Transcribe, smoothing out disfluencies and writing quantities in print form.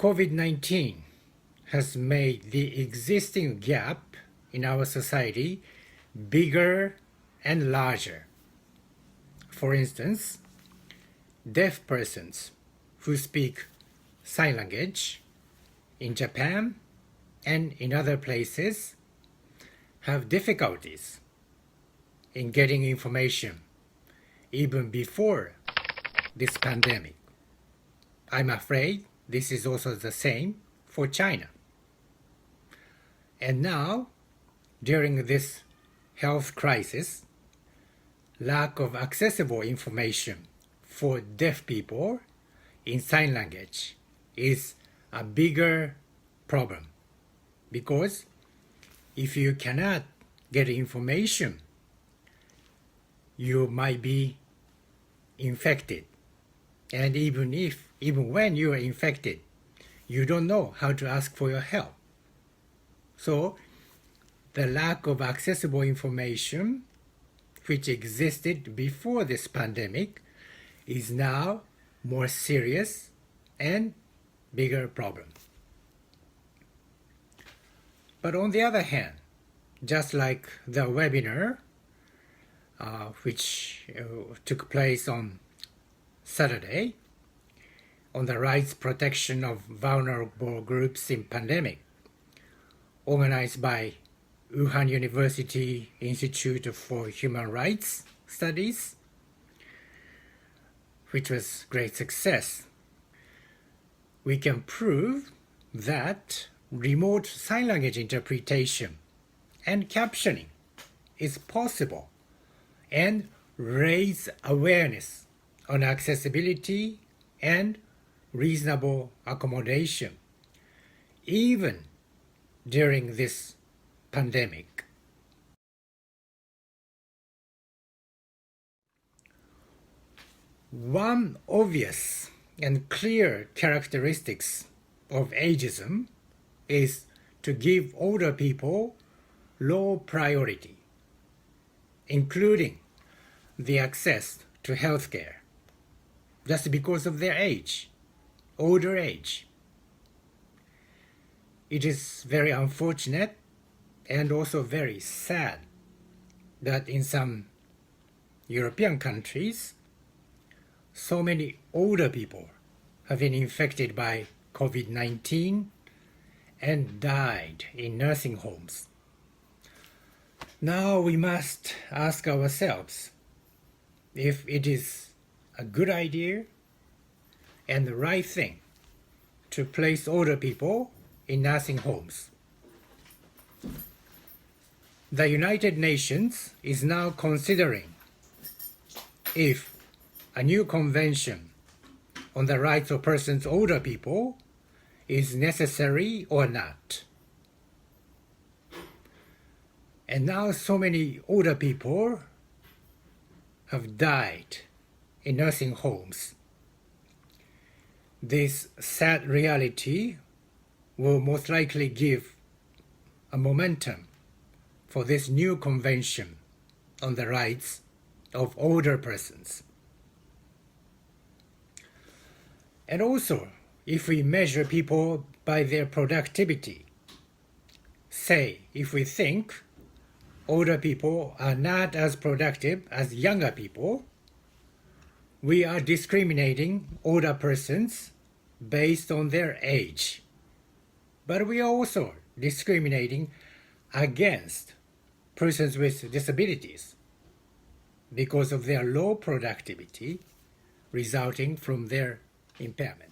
COVID-19 has made the existing gap in our society bigger and larger. For instance, deaf persons who speak sign language in Japan and in other places have difficulties in getting information even before this pandemic. I'm afraid this is also the same for China. And now, during this health crisis, lack of accessible information for deaf people in sign language is a bigger problem, because if you cannot get information, you might be infected. And even when you are infected, you don't know how to ask for your help. So the lack of accessible information, which existed before this pandemic, is now more serious and bigger problem. But on the other hand, just like the webinar which took place on Saturday on the rights protection of vulnerable groups in pandemic, organized by Wuhan University Institute for Human Rights Studies, which was great success, we can prove that remote sign language interpretation and captioning is possible and raise awareness on accessibility and reasonable accommodation, even during this pandemic. One obvious and clear characteristics of ageism is to give older people low priority, including the access to healthcare, just because of their age, older age. It is very unfortunate and also very sad that in some European countries, so many older people have been infected by COVID-19 and died in nursing homes. Now we must ask ourselves if it is a good idea and the right thing to place older people in nursing homes. The United Nations is now considering if a new convention on the rights of persons older people is necessary or not. And now so many older people have died in nursing homes. This sad reality will most likely give a momentum for this new convention on the rights of older persons. And also, if we measure people by their productivity, say if we think older people are not as productive as younger people, we are discriminating older persons based on their age. But we are also discriminating against persons with disabilities because of their low productivity resulting from their impairment.